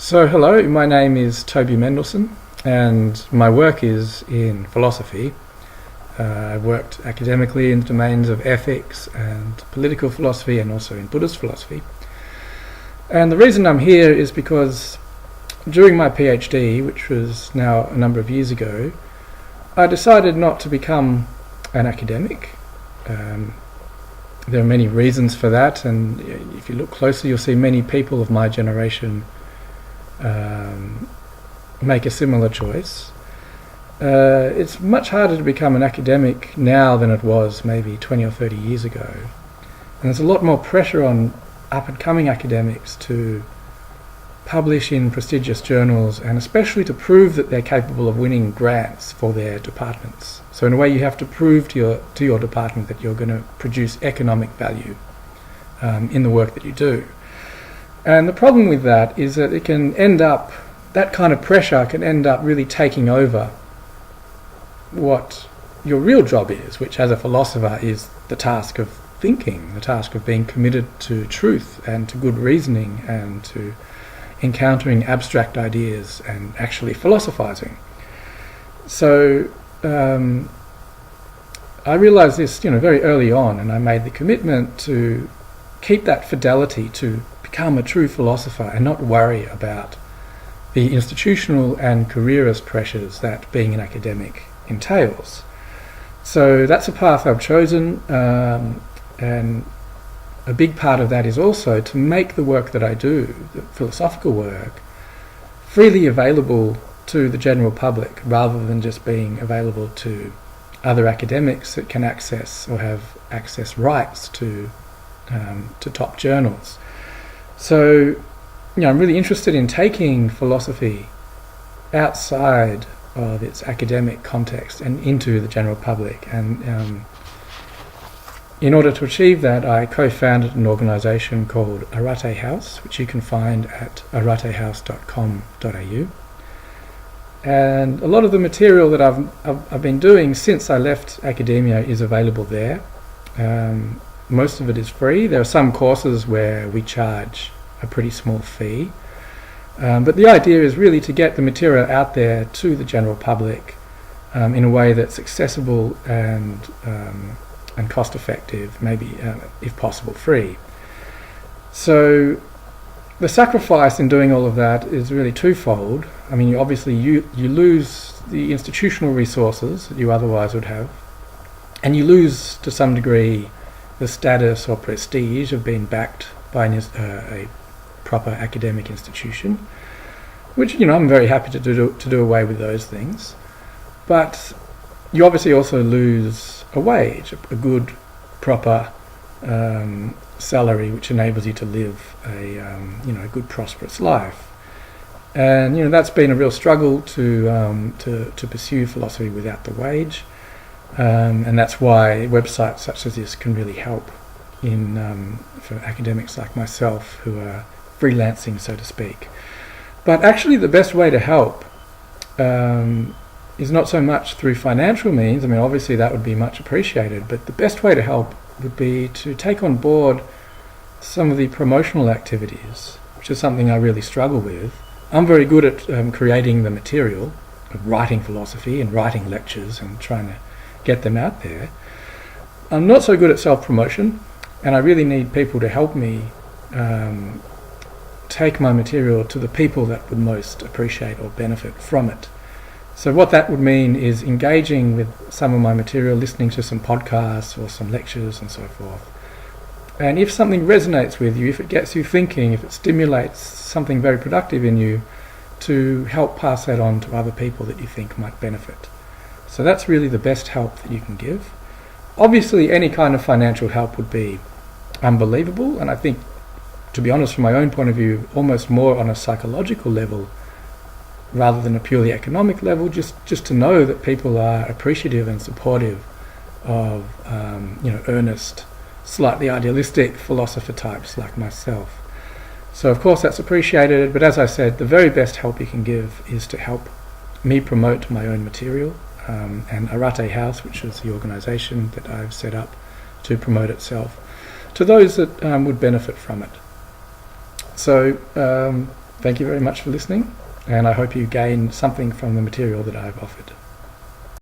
So hello, my name is Toby Mendelsohn and my work is in philosophy. I've worked academically in the domains of ethics and political philosophy and also in Buddhist philosophy. And the reason I'm here is because during my PhD, which was now a number of years ago, I decided not to become an academic. There are many reasons for that, and if you look closely you'll see many people of my generation make a similar choice. It's much harder to become an academic now than it was maybe 20 or 30 years ago. And there's a lot more pressure on up-and-coming academics to publish in prestigious journals, and especially to prove that they're capable of winning grants for their departments. So in a way you have to prove to your department that you're going to produce economic value in the work that you do. And the problem with that is that that kind of pressure can end up really taking over what your real job is, which as a philosopher is the task of thinking, the task of being committed to truth and to good reasoning and to encountering abstract ideas and actually philosophizing. So I realized this very early on, and I made the commitment to keep that fidelity to become a true philosopher and not worry about the institutional and careerist pressures that being an academic entails. So that's a path I've chosen, and a big part of that is also to make the work that I do, the philosophical work, freely available to the general public rather than just being available to other academics that can access or have access rights to top journals. So, I'm really interested in taking philosophy outside of its academic context and into the general public. And in order to achieve that, I co-founded an organisation called Arate House, which you can find at aratehouse.com.au. And a lot of the material that I've been doing since I left academia is available there. Most of it is free. There are some courses where we charge a pretty small fee. But the idea is really to get the material out there to the general public in a way that's accessible and cost effective, maybe if possible free. So the sacrifice in doing all of that is really twofold. I mean, obviously you lose the institutional resources that you otherwise would have, and you lose to some degree the status or prestige of being backed by a proper academic institution, which I'm very happy to do away with those things. But you obviously also lose a wage, a good proper salary, which enables you to live a good prosperous life. And that's been a real struggle to pursue philosophy without the wage. And that's why websites such as this can really help for academics like myself who are freelancing, so to speak. But actually the best way to help is not so much through financial means. I mean, obviously that would be much appreciated, but the best way to help would be to take on board some of the promotional activities, which is something I really struggle with. I'm very good at creating the material, writing philosophy and writing lectures and trying to get them out there. I'm not so good at self-promotion, and I really need people to help me take my material to the people that would most appreciate or benefit from it. So what that would mean is engaging with some of my material, listening to some podcasts or some lectures and so forth. And if something resonates with you, if it gets you thinking, if it stimulates something very productive in you, to help pass that on to other people that you think might benefit. So that's really the best help that you can give. Obviously any kind of financial help would be unbelievable, and I think, to be honest, from my own point of view, almost more on a psychological level rather than a purely economic level, just to know that people are appreciative and supportive of earnest, slightly idealistic philosopher types like myself. So of course that's appreciated, but as I said, the very best help you can give is to help me promote my own material, and Arate House, which is the organisation that I've set up to promote itself, to those that would benefit from it. So Thank you very much for listening, and I hope you gain something from the material that I've offered.